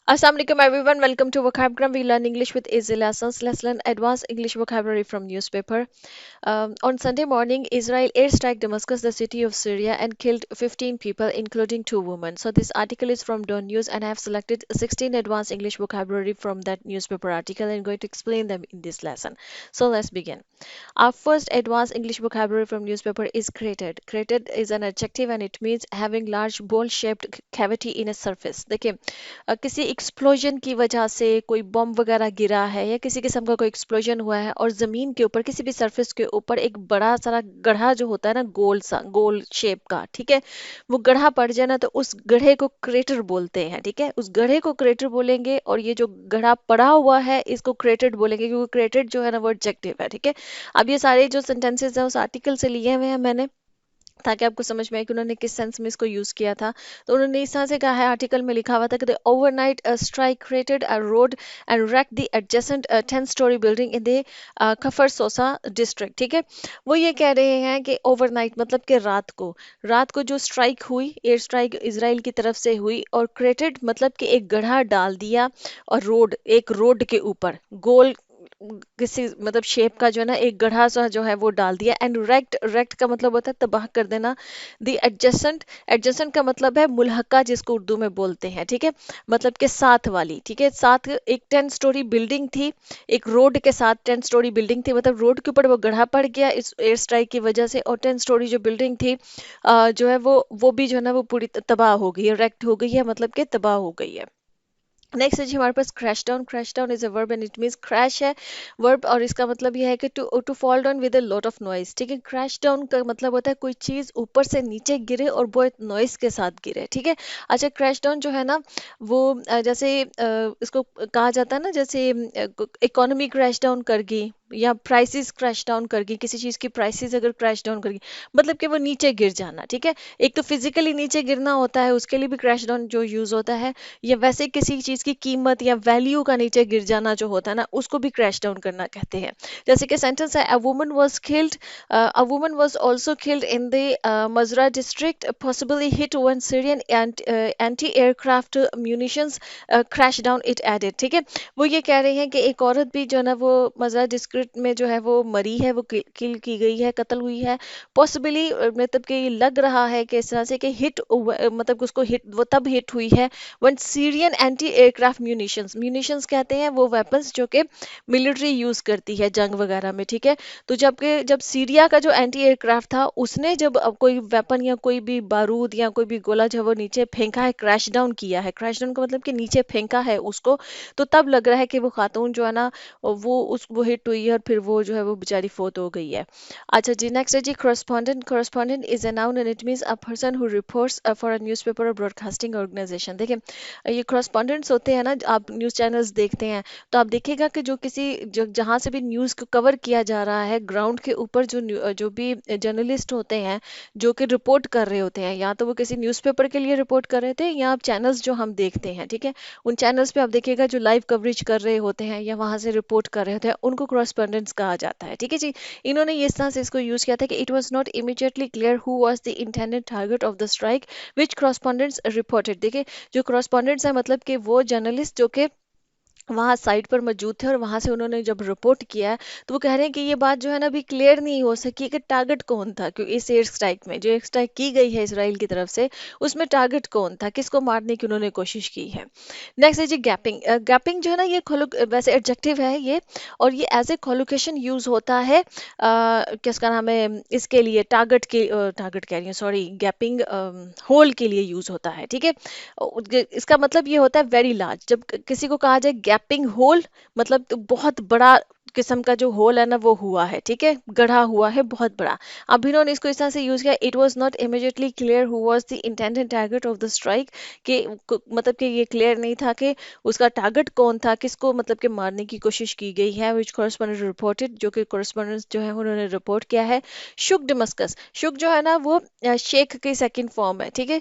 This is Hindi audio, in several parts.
Assalamu alaikum everyone. Welcome to Vocabgram. We learn English with easy lessons. Let's learn advanced English vocabulary from newspaper. On Sunday morning, Israel airstrike Damascus, the city of Syria, and killed 15 people, including two women. So this article is from Dawn News, and I have selected 16 advanced English vocabulary from that newspaper article and going to explain them in this lesson. So let's begin. Our first advanced English vocabulary from newspaper is cratered. Cratered is an adjective and it means having large bowl-shaped cavity in a surface. देखिए किसी एक्सप्लोजन की वजह से कोई बम वगैरह गिरा है या किसी किस्म का कोई एक्सप्लोजन हुआ है और जमीन के ऊपर किसी भी सरफेस के ऊपर एक बड़ा सारा गड्ढा जो होता है ना गोल सा गोल शेप का, ठीक है, वो गड्ढा पड़ जाए ना तो उस गड्ढे को क्रेटर बोलते हैं। ठीक है, उस गड्ढे को क्रेटर बोलेंगे और ये जो गड्ढा पड़ा हुआ है इसको क्रेटेड बोलेंगे क्योंकि क्रेटेड जो है ना वो एडजेक्टिव है। ठीक है, अब ये सारे जो सेंटेंसेस हैं उस आर्टिकल से लिए हुए हैं मैंने, ताकि आपको समझ में आए कि उन्होंने किस सेंस में इसको यूज किया था। तो उन्होंने इस तरह से कहा है, आर्टिकल में लिखा हुआ था कि the overnight strike created a road and wrecked the adjacent 10 storey building in the Kafr Sousa district. ठीक है, वो ये कह रहे हैं कि ओवरनाइट मतलब कि रात को जो स्ट्राइक हुई, एयर स्ट्राइक इसराइल की तरफ से हुई, और क्रिएटेड मतलब कि एक गड्ढा डाल दिया और एक रोड के ऊपर गोल किसी मतलब शेप का जो है ना एक गड्ढा सा जो है वो डाल दिया। एंड रेक्ट का मतलब होता है तबाह कर देना। द एडजेसेंट, एडजेसेंट का मतलब है मुल्हका, जिसको उर्दू में बोलते हैं। ठीक है, मतलब के साथ वाली। ठीक है, साथ एक 10 स्टोरी बिल्डिंग थी, एक रोड के साथ 10 स्टोरी बिल्डिंग थी, मतलब रोड के ऊपर वो गड्ढा पड़ गया इस एयर स्ट्राइक की वजह से, और 10 स्टोरी जो बिल्डिंग थी जो है वो भी जो है ना वो पूरी तबाह हो गई है, रेक्ट हो गई है, मतलब कि तबाह हो गई है। नेक्स्ट है जी हमारे पास crash down. Crash down is a verb and it means crash है वर्ब, और इसका मतलब यह है कि to fall down with a lot of noise. ठीक है, क्रैश डाउन का मतलब होता है कोई चीज ऊपर से नीचे गिरे और बहुत नॉइज के साथ गिरे। ठीक है, अच्छा क्रैश डाउन जो है ना वो जैसे इसको कहा जाता है ना, जैसे इकोनॉमी क्रैश डाउन कर गई या प्राइसेस क्रैश डाउन कर गई, किसी चीज की प्राइसेस अगर क्रैश डाउन कर गई मतलब कि वो नीचे गिर जाना। ठीक है, एक तो फिजिकली नीचे गिरना होता है, उसके लिए भी क्रैश डाउन जो यूज होता है, या वैसे किसी चीज की कीमत या वैल्यू का नीचे गिर जाना जो होता है ना उसको भी क्रैश डाउन करना कहते हैं। जैसे कि सेंटेंस है, a woman was also killed in the Mazraa district possibly hit when Syrian anti-aircraft munitions crash down it added। ठीक है, वो ये कह रहे हैं कि एक औरत भी जो है ना वो मजरा डिस्ट्रिक्ट में जो है वो मरी है, वो किल की गई है, कत्ल हुई है। पॉसिबली मतलब कि ये लग रहा है कि इस तरह से कि मतलब उसको हिट वो तब हिट हुई है one Syrian anti aircraft munitions. Munitions कहते हैं वो वेपन्स जो कि मिलिट्री यूज करती है जंग वगैरह में। ठीक है, तो जब सीरिया का जो एंटी एयरक्राफ्ट था उसने जब कोई वेपन या कोई भी बारूद या कोई भी गोला जब वो नीचे फेंका है, क्रैश डाउन किया है, क्रैश डाउन का मतलब कि नीचे फेंका है उसको, तो तब लग रहा है कि वो खातून जो है ना वो हिट हुई है और फिर वो जो है वो बेचारी फोत हो गई है। अच्छा जी, नेक्स्ट है जी correspondent। correspondent is a noun and it means a person who reports for a newspaper or broadcasting organization। देखिए ये correspondents होते हैं ना, आप न्यूज़ चैनल्स देखते हैं तो आप देखिएगा कि जो जहाँ से भी न्यूज़ को कवर किया जा रहा है ग्राउंड के ऊपर जो भी जर्नलिस्ट होते हैं जो कि रिपोर्ट कर रहे होते हैं, या तो वो किसी न्यूज़पेपर के लिए रिपोर्ट कर रहे थे या आप चैनल्स जो हम देखते हैं, ठीक है, उन चैनल्स पे आप देखिएगा जो लाइव कवरेज कर रहे होते हैं या वहाँ से रिपोर्ट कर रहे होते हैं उनको correspondents कहा जाता है। ठीक है जी, इन्होंने इस तरह से इसको यूज किया था कि it was not immediately clear who was the intended target of the strike which correspondents reported. देखिए जो correspondents है मतलब कि वो जर्नलिस्ट जो कि वहाँ साइट पर मौजूद थे और वहाँ से उन्होंने जब रिपोर्ट किया है तो वो कह रहे हैं कि ये बात जो है ना अभी क्लियर नहीं हो सकी कि टारगेट कौन था, क्योंकि इस एयर स्ट्राइक में जो एयर स्ट्राइक की गई है इसराइल की तरफ से उसमें टारगेट कौन था, किसको मारने की उन्होंने कोशिश की है। नेक्स्ट है जी गैपिंग। गैपिंग जो है ना ये वैसे एडजेक्टिव है ये, और ये एज ए कोलोकेशन यूज होता है किसका नाम है इसके लिए टारगेट कह रही हूँ सॉरी, गैपिंग होल के लिए यूज होता है। ठीक है, इसका मतलब ये होता है वेरी लार्ज। जब किसी को कहा जाए गैपिंग होल मतलब तो बहुत बड़ा किस्म का जो होल है ना वो हुआ है, ठीक है, गढ़ा हुआ है बहुत बड़ा। अब इन्होंने इसको इस तरह से यूज किया, it was not immediately clear who was the intended target of the strike, कि मतलब कि ये क्लियर नहीं था कि उसका टारगेट कौन था, किसको मतलब कि मारने की कोशिश की गई है। विच कॉरेस्पॉन्डेंट रिपोर्टेड, जो कि कॉरेस्पॉन्डेंट जो है उन्होंने रिपोर्ट किया है। शुक डमस्कस, शुक जो है ना वो शेख की सेकंड फॉर्म है। ठीक है,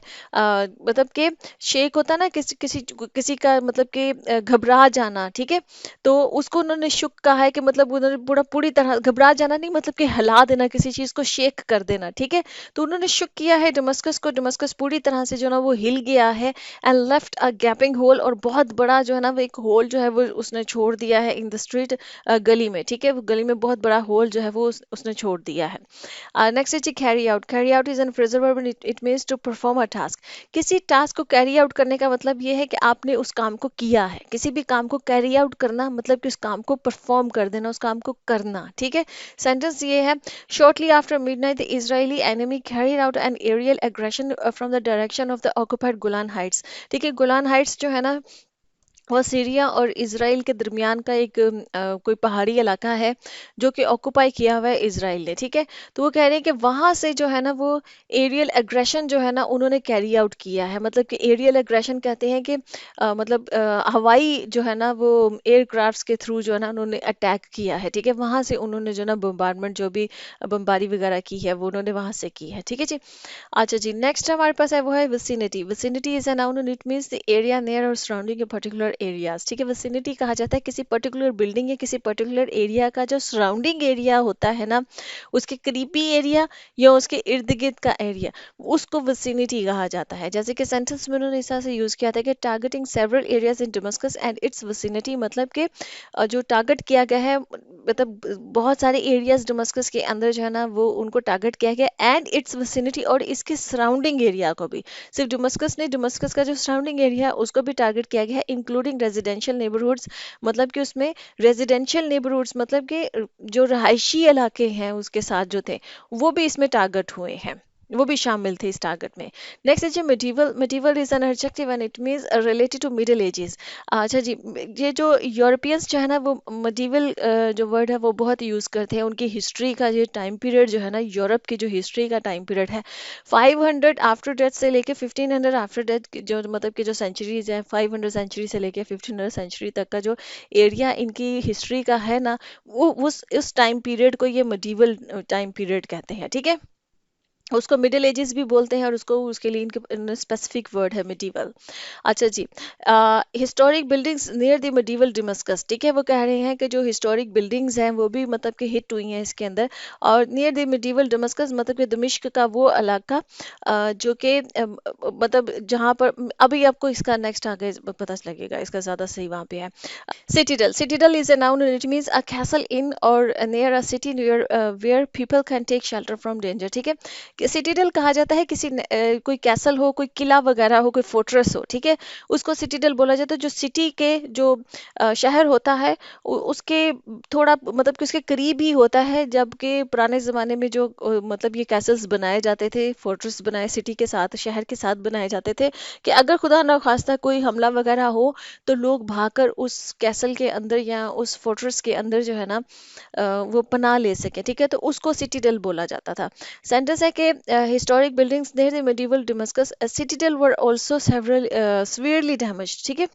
मतलब कि शेक होता है ना किसी किसी किसी का मतलब कि घबरा जाना। ठीक है, तो उसको उन्होंने शुक कहा है कि मतलब उन्होंने पूरी तरह घबरा जाना नहीं, मतलब कि हिला देना, किसी चीज को शेक कर देना, ठीक है। तो उन्होंने शुक किया है डमस्कस को, डमस्कस पूरी तरह से जो ना वो हिल गया है, and left a gaping hole, और बहुत बड़ा जो है ना वो एक होल जो है वो उसने छोड़ दिया है इन द स्ट्रीट, गली में, ठीक है। वो गली में बहुत बड़ा होल जो है वो उसने छोड़ दिया है। नेक्स्ट है जी carry out. Carry out is a phrasal verb and it means to perform a task. किसी टास्क को कैरी आउट करने का मतलब ये है कि आपने उस काम को किया है। किसी भी काम को कैरी आउट करना मतलब कि उस काम को परफॉर्म कर देना, उस काम को करना, ठीक है। सेंटेंस ये है, shortly after midnight the Israeli enemy carried out an aerial aggression from the direction of the occupied Golan Heights. ठीक है, गोलान हाइट्स जो है ना वो सीरिया और इसराइल के दरमियान का एक कोई पहाड़ी इलाका है जो कि ऑक्युपाई किया हुआ है इसराइल ने, ठीक है। तो वो कह रहे हैं कि वहां से जो है ना वो एरियल एग्रेशन जो है ना उन्होंने कैरी आउट किया है। मतलब कि एरियल एग्रेशन कहते हैं कि मतलब हवाई जो है ना वो एयरक्राफ्ट्स के थ्रू जो है ना उन्होंने अटैक किया है, ठीक है। वहां से उन्होंने जो ना बम्बारमेंट जो भी बमबारी वगैरह की है वो उन्होंने वहां से की है, ठीक है जी। अच्छा जी, नेक्स्ट हमारे पास है वो है vicinity. Vicinity is a noun and it means the area near और सराउंडिंग ए पर्टिकुलर एरियाज, ठीक है। विसिनिटी कहा जाता है किसी पर्टिकुलर बिल्डिंग या किसी पर्टिकुलर एरिया का जो सराउंडिंग एरिया होता है ना, उसके करीबी एरिया या उसके इर्द गिर्द का एरिया, उसको विसिनिटी कहा जाता है। जैसे कि सेंटेंस में उन्होंने इस तरह से यूज किया था कि targeting several areas in Damascus and its vicinity, मतलब कि जो टारगेट किया गया है, मतलब बहुत सारे एरियाज डमस्कस के अंदर जो है ना वो उनको टारगेट किया गया, एंड इट्स विसिनिटी, और इसके सराउंडिंग एरिया को भी। सिर्फ डमस्कस नहीं, डमस्कस का जो सराउंडिंग एरिया है उसको भी टारगेट किया गया है, इंक्लूडिंग रेजिडेंशियल नेबरहुड्स, मतलब कि उसमें रेजिडेंशियल नेबरहुड्स मतलब कि जो रहायशी इलाके हैं उसके साथ जो थे वो भी इसमें टारगेट हुए हैं, वो भी शामिल थे इस टारगेट में। नेक्स्ट है जी medieval. Medieval is an adjective and it means related to middle ages. अच्छा जी, ये जो यूरोपियंस जो है ना वो मिडीवल जो वर्ड है वो बहुत यूज़ करते हैं। उनकी हिस्ट्री का ये टाइम पीरियड जो है ना, यूरोप की जो हिस्ट्री का टाइम पीरियड है 500 आफ्टर डेथ से लेके 1500 आफ्टर डेथ, जो मतलब कि जो सेंचुरीज हैं 500 सेंचुरी से लेके 1500 सेंचुरी तक का जो एरिया इनकी हिस्ट्री का है ना, वो उस टाइम पीरियड को ये मिडीवल टाइम पीरियड कहते हैं, ठीक है। उसको मिडिल एजेस भी बोलते हैं और उसको उसके लिए इनके स्पेसिफिक वर्ड है मिडीवल। अच्छा जी, historic buildings near the medieval Damascus, ठीक है। वो कह रहे हैं कि जो हिस्टोरिक बिल्डिंग्स हैं वो भी मतलब कि हिट हुई हैं इसके अंदर, और नियर द मिडीवल डमस्कस मतलब कि दमिश्क का वो इलाका जो कि मतलब जहाँ पर अभी आपको इसका नेक्स्ट आगे पता लगेगा, इसका ज़्यादा सही वहाँ पे है। Citadel. Citadel is a noun and it means a castle in or near a city near where people can take shelter from danger. ठीक है, सिटीडल कहा जाता है किसी कोई कैसल हो, कोई किला वगैरह हो, कोई फोर्ट्रेस हो, ठीक है, उसको सिटीडल बोला जाता है। जो सिटी के जो शहर होता है उसके थोड़ा मतलब कि उसके करीब ही होता है, जबकि पुराने ज़माने में जो मतलब ये कैसल्स बनाए जाते थे, फोर्ट्रेस बनाए सिटी के साथ, शहर के साथ बनाए जाते थे, कि अगर खुदा ना खास्ता कोई हमला वगैरह हो तो लोग भागकर उस कैसल के अंदर या उस फोर्ट्रेस के अंदर जो है ना वो पनाह ले सके, ठीक है। तो उसको सिटीडल बोला जाता था। सेंटेंस है कि historic buildings near the medieval Damascus citadel were also several severely damaged, ठीक है।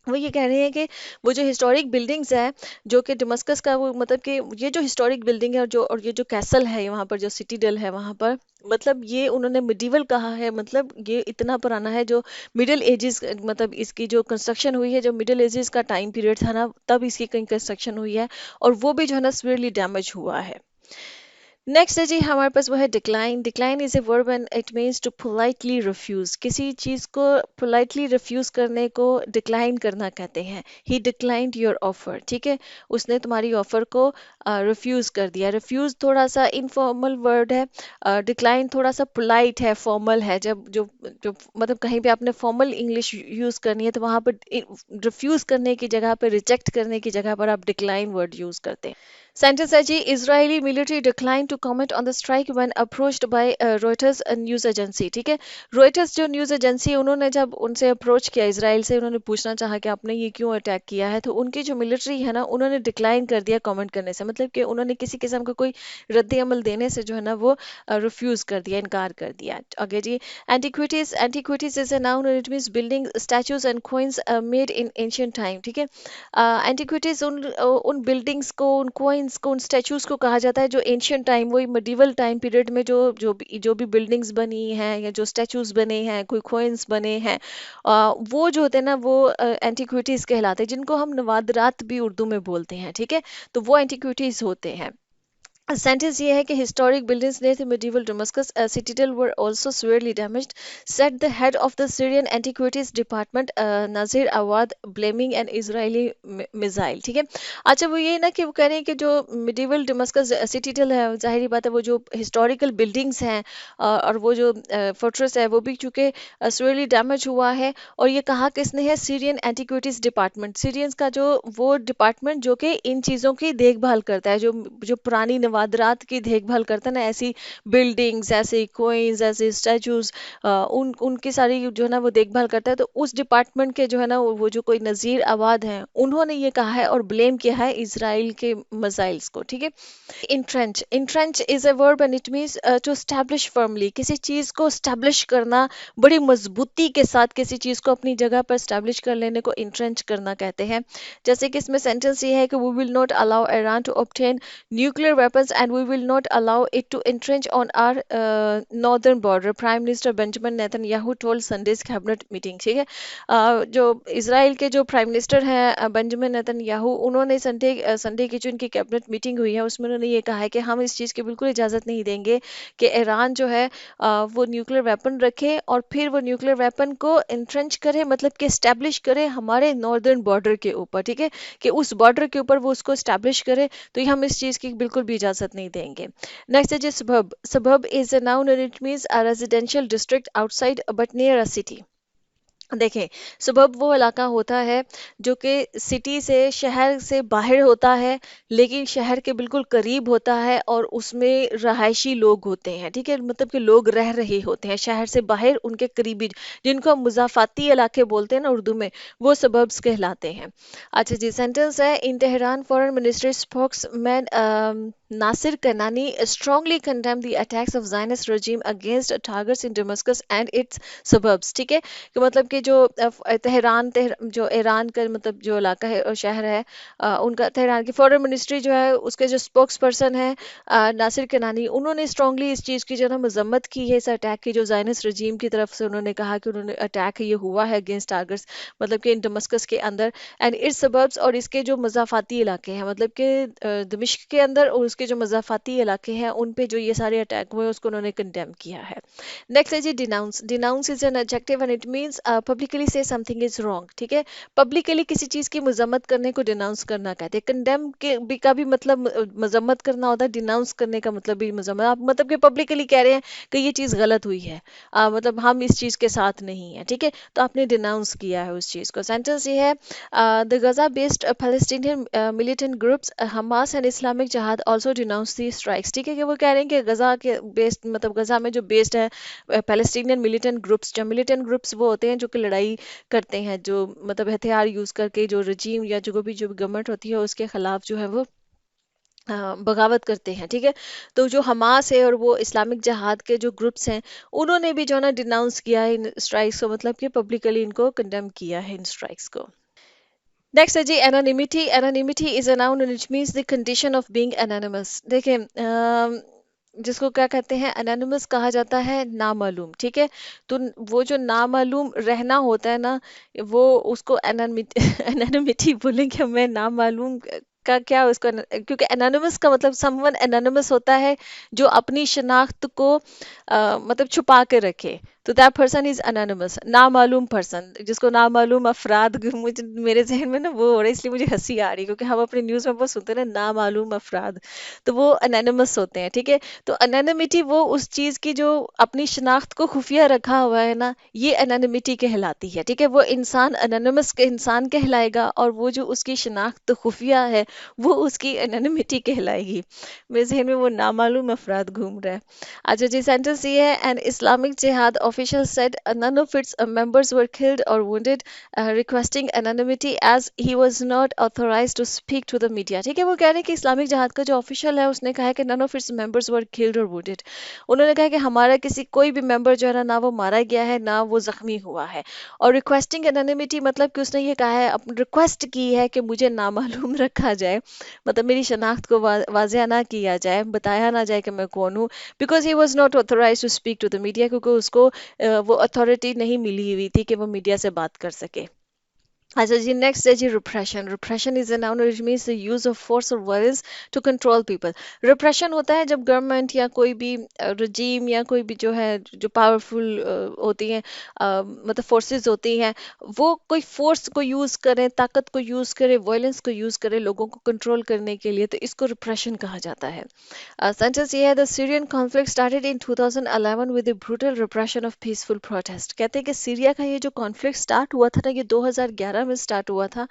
वो ये कह रहे हैं कि वो जो हिस्टोरिक बिल्डिंग्स है जो कि डमस्कस का वो मतलब कि ये जो हिस्टोरिक बिल्डिंग है और ये जो कैसल है वहाँ पर जो सिटीडल है वहाँ पर, मतलब ये उन्होंने मिडिवल कहा है, मतलब ये इतना पुराना है जो मिडिल एजेस, मतलब इसकी जो कंस्ट्रक्शन हुई है जो मिडिल एजेस का टाइम पीरियड था ना तब इसकी कहीं कंस्ट्रक्शन हुई है, और वो भी जो है ना सीवियरली डैमेज हुआ है। नेक्स्ट है जी हमारे पास वो है decline. Decline is a verb and it means to politely refuse. किसी चीज़ को पोलाइटली रिफ्यूज करने को डिक्लाइन करना कहते हैं। ही डिक्लाइंड योर ऑफर, ठीक है, उसने तुम्हारी ऑफर को रिफ्यूज कर दिया। रिफ्यूज थोड़ा सा इनफॉर्मल वर्ड है, डिक्लाइन थोड़ा सा पोलाइट है, फॉर्मल है। जब जो जो मतलब कहीं पे आपने फॉर्मल इंग्लिश यूज करनी है तो वहां पर रिफ्यूज करने की जगह पर, रिजेक्ट करने की जगह पर आप डिक्लाइन वर्ड यूज करते हैं। Sentence है जी, Israeli military declined to comment on the strike when approached by Reuters news agency, ठीक है। Reuters जो न्यूज़ एजेंसी है उन्होंने जब उनसे अप्रोच किया इसराइल से, उन्होंने पूछना चाहा कि आपने ये क्यों अटैक किया है, तो उनकी जो मिलिट्री है ना उन्होंने डिक्लाइन कर दिया कमेंट करने से, मतलब कि उन्होंने किसी किस्म का कोई रद्द अमल देने से जो है ना वो रिफ्यूज़ कर दिया, इनकार कर दिया। आगे जी, antiquities. Antiquities is a noun and it means building statues and coins made in ancient time, ठीक है। एंटीक्विटीज़ उन बिल्डिंग्स को, उन coins कोइंस को, उन स्टैचूज को कहा जाता है जो एंशियंट टाइम, वही मिडिवल टाइम पीरियड में जो भी बिल्डिंग्स बनी हैं या जो स्टैचूज बने हैं, कोई कोइंस बने हैं, वो जो होते हैं ना वो एंटिक्विटीज कहलाते हैं, जिनको हम नवादरात भी उर्दू में बोलते हैं, ठीक है। तो वो एंटिक्विटीज होते हैं। सेंटेंस ये है कि historic buildings near the medieval Damascus citadel were also severely damaged, said the head of the Syrian Antiquities Department, Nazir Awad, blaming an Israeli missile। ठीक है। अच्छा, वो ये ना कि वो कह रहे हैं कि जो medieval Damascus citadel है, जाहिर बात है वो जो हिस्टोरिकल बिल्डिंग्स हैं और वो जो फोर्ट्रेस है वो भी चूंकि severely डैमेज हुआ है। और ये कहा किसने है? सीरियन एंटिक्विटीज डिपार्टमेंट, सीरियंस का जो वो डिपार्टमेंट जो कि इन चीज़ों की देखभाल करता है, जो जो पुरानी नवादरात की देखभाल करता है ना, ऐसी बिल्डिंग्स, ऐसे कोइंस, ऐसे स्टैचूज, उन उनकी सारी जो है ना वो देखभाल करता है। तो उस डिपार्टमेंट के जो है ना वो जो कोई नज़ीर आबाद हैं, उन्होंने ये कहा है और ब्लेम किया है इसराइल के मिसाइल्स को, ठीक है। Entrench is a verb and it means to establish firmly, किसी चीज को स्टैब्लिश करना, बड़ी मजबूती के साथ किसी चीज को अपनी जगह पर स्टैब्लिश कर लेने को इंट्रेंच करना कहते हैं। जैसे कि इसमें सेंटेंस ये है कि we will not allow Iran to obtain nuclear weapons and we will not allow it to entrench on our northern border, prime minister Benjamin Netanyahu told Sunday's cabinet meeting. ठीक है। जो इसराइल के जो प्राइम मिनिस्टर हैं बेंजामिन नेतन्याहू, उन्होंने संडे की जो इनकी कैबिनेट मीटिंग हुई है उसमें उन्होंने ये कहा है कि हम इस चीज़ की बिल्कुल इजाज़त नहीं देंगे कि ईरान जो है वो न्यूक्लियर वेपन रखे और फिर वो न्यूक्लियर वेपन को इंट्रेंच करे, मतलब कि इस्टेब्लिश करे हमारे नॉर्दर्न बॉर्डर के ऊपर, ठीक है, कि उस बॉर्डर के ऊपर वो उसको इस्टेब्लिश करे। तो ये हम इस चीज़ की बिल्कुल भी इजाज़त नहीं देंगे। नेक्स्ट है जी सबब। सबब is a noun and it means a residential district outside but near a city. देखें, सबब वो इलाका होता है जो कि सिटी से, शहर से बाहर होता है, लेकिन शहर के बिल्कुल करीब होता है और उसमें रहायशी लोग होते हैं, ठीक है, मतलब कि लोग रह रहे होते हैं शहर से बाहर, उनके करीबी, जिनको हम मुजाफाती इलाके बोलते हैं ना उर्दू में, वो सबब्स कहलाते हैं। अच्छा जी, सेंटेंस है in Tehran foreign ministry spokesman Nasser Kanaani strongly condemned the attacks of Zionist regime against targets in Damascus and its suburbs। ठीक है, कि मतलब कि जो जो ईरान का मतलब जो इलाका है और शहर है, उनका तेहरान की फॉरेन मिनिस्ट्री जो है उसके जो स्पोक्स पर्सन है नासिर कनानी, उन्होंने स्ट्रांगली इस चीज़ की जो है ना मजम्मत की है, इस अटैक की, जो जायनिस्ट रजीम की तरफ से उन्होंने कहा कि उन्होंने अटैक ये हुआ है अगेंस्ट टारगेट्स, मतलब कि इन दमस्कस के अंदर एंड इट्स सबर्ब्स, और इसके जो मजाफाती इलाके हैं, मतलब कि दमिश्क के अंदर और उसके जो मजाफाती इलाके हैं उन पे जो ये सारे अटैक हुए उसको उन्होंने कंडेम किया है। नेक्स्ट है जी denounce. Denounce is an adjective and it means publicly say something is wrong. ठीक है, पब्लिकली किसी चीज की मजम्मत करने को डिनाउंस करना कहते हैं। कंडेम के भी का भी मतलब मजम्मत करना होता है, डिनाउंस करने का मतलब भी मजम्मत, आप मतलब कि पब्लिकली कह रहे हैं कि ये चीज गलत हुई है, मतलब हम इस चीज के साथ नहीं है, ठीक है, तो आपने डिनाउंस किया है उस चीज को। सेंटेंस ये है the Gaza based Palestinian militant groups Hamas and Islamic Jihad also denounce the strikes. ठीक है, कि वो कह रहे हैं कि गजा के बेस्ड, मतलब गजा में जो बेस्ड है पैलेस्टीनियन मिलिटेंट ग्रुप्स, जो मिलिटेंट ग्रुप्स वो होते हैं जो कि लड़ाई करते हैं, जो मतलब हथियार यूज करके जो रजीम या जो भी गवर्नमेंट होती है उसके खिलाफ जो है वो बगावत करते हैं, ठीक है। तो जो हमास है और वो इस्लामिक जहाद के जो ग्रुप्स हैं, उन्होंने भी जो है ना डिनाउंस किया है इन स्ट्राइक्स को, मतलब कि पब्लिकली इनको कंडेम किया है इन स्ट्राइक्स को। नेक्स्ट है जी anonymity. Anonymity is a noun which means the condition of being anonymous. देखिए जिसको क्या कहते हैं, एनोनिमस कहा जाता है नामालूम, ठीक है। तो वो जो नामालूम रहना होता है ना, वो उसको एनोनिमिटी एनोनिमिटी बोलेंगे हमें, नामालूम का क्या उसको क्योंकि एनोनिमस का मतलब समवन एनोनिमस होता है जो अपनी शनाख्त को मतलब छुपा के रखे, तो दैट पर्सन इज अनोनिमस, नामालूम पर्सन, जिसको नामालूम अफराद मुझे मेरे जहन में ना वो हो रहा है, इसलिए मुझे हंसी आ रही है क्योंकि हम अपने न्यूज़ में बहुत सुनते हैं ना नामालूम अफराद, तो वो अनोनिमस होते हैं, ठीक है। तो अनोनिमिटी वो उस चीज़ की जो अपनी शनाख्त को खुफिया रखा हुआ है ना, ये अनोनिमिटी कहलाती है, ठीक है। वो इंसान अनोनिमस के इंसान कहलाएगा और वो जो उसकी शनाख्त खुफिया है वो उसकी एनोनिमिटी कहलाएगी। मेरे जहन में वो नामालूम अफराद घूम रहा है। अच्छा जी, सेंटेंस ये है एन इस्लामिक जिहाद official said none of its members were killed or wounded, requesting anonymity as he was not authorized to speak to the media. ठीक है, वो कह रहे हैं कि इस्लामिक जिहाद का जो ऑफिशियल है उसने कहा है कि none of its members were killed or wounded. उन्होंने कहा कि हमारा किसी कोई भी मेंबर जो है ना वो मारा गया है ना वो जख्मी हुआ है. और रिक्वेस्टिंग एनोनिमिटी मतलब कि उसने ये कहा है, अपनी रिक्वेस्ट की है कि मुझे नामालूम रखा जाए, मतलब मेरी शनाख्त को वाजिया ना किया जाए, बताया ना जाए कि मैं कौन हूँ, because he was not authorize to speak to the media, क्योंकि उसको वो अथॉरिटी नहीं मिली हुई थी कि वो मीडिया से बात कर सके. अच्छा जी, नेक्स्ट है जी repression. Repression is a noun which means the use of force और violence to control people. Repression होता है जब गवर्नमेंट या कोई भी रजीम या कोई भी जो है जो पावरफुल होती हैं, मतलब फोर्सेस होती हैं, वो कोई फोर्स को यूज करें, ताकत को यूज करे, वायलेंस को यूज करे लोगों को कंट्रोल करने के लिए, तो इसको रिप्रेशन कहा जाता है. सेंटेंस ये है, the Syrian conflict started in 2011 with the brutal repression of peaceful protest. कहते हैं कि सीरिया का ये जो कॉन्फ्लिक्ट स्टार्ट हुआ था ना, ये 2011 में स्टार्ट हुआ था,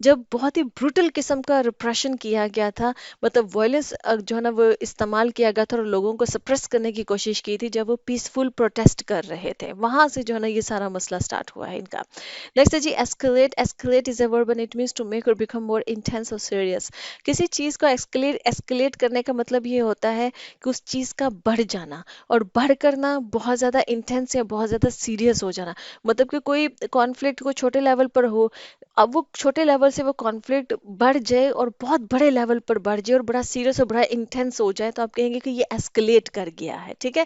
जब बहुत ही ब्रूटल किस्म का रिप्रेशन किया गया था, मतलब वायलेंस जो है ना वो इस्तेमाल किया गया था और लोगों को सप्रेस करने की कोशिश की थी जब वो पीसफुल प्रोटेस्ट कर रहे थे. वहां से जो है ना ये सारा मसला स्टार्ट हुआ है इनका. नेक्स्ट है जी escalate. Escalate is a verb and it means to make और बिकम मोर इंटेंस और सीरियस. किसी चीज को एस्केलेट करने का मतलब ये होता है कि उस चीज का बढ़ जाना, और बढ़ करना बहुत ज्यादा इंटेंस या बहुत ज्यादा सीरियस हो जाना. मतलब कि कोई कॉन्फ्लिक्ट को छोटे लेवल पर हो, अब वो छोटे लेवल से वो कॉन्फ्लिक्ट बढ़ जाए और बहुत बड़े लेवल पर बढ़ जाए और बड़ा सीरियस और बड़ा इंटेंस हो जाए, तो आप कहेंगे कि ये एस्केलेट कर गया है. ठीक है,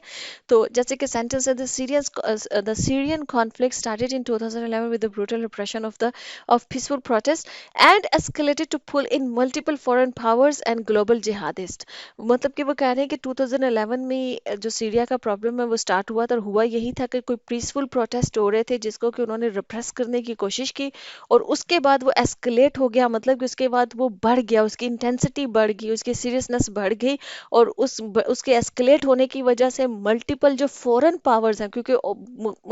तो जैसे कि सेंटेंस है, the Syrian conflict started in 2011 with the brutal repression of peaceful protest and escalated to pull in multiple foreign powers and global jihadist. मतलब कि वो कह रहे हैं कि 2011 में जो सीरिया का प्रॉब्लम है वो स्टार्ट हुआ था, और हुआ यही था कि कोई पीसफुल प्रोटेस्ट हो रहे थे जिसको कि उन्होंने रिप्रेस करने की कोशिश की, और उसके बाद वो एस्केलेट हो गया, मतलब कि उसके बाद वो बढ़ गया, उसकी इंटेंसिटी बढ़ गई, उसकी सीरियसनेस बढ़ गई, और उसके एस्केलेट होने की वजह से मल्टीपल जो फॉरेन पावर्स हैं, क्योंकि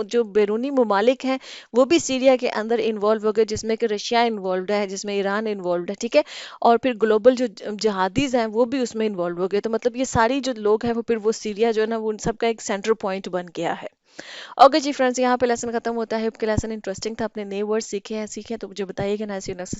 जो बैरूनी ममालिक हैं वो भी सीरिया के अंदर इन्वॉल्व हो गए, जिसमें कि रशिया इन्वॉल्व है, जिसमें ईरान इन्वॉल्व है. ठीक है, और फिर ग्लोबल जो जहादीज हैं वो भी उसमें इन्वॉल्व हो गए, तो मतलब ये सारी जो लोग हैं वो फिर वो सीरिया जो है ना वो उन सबका एक सेंटर पॉइंट बन गया है. ओके जी फ्रेंड्स, यहाँ पे लेसन खत्म होता है. आपके लेसन इंटरेस्टिंग था, आपने नए वर्ड सीखे हैं तो मुझे बताइएगा ना. ऐसी नेक्स्ट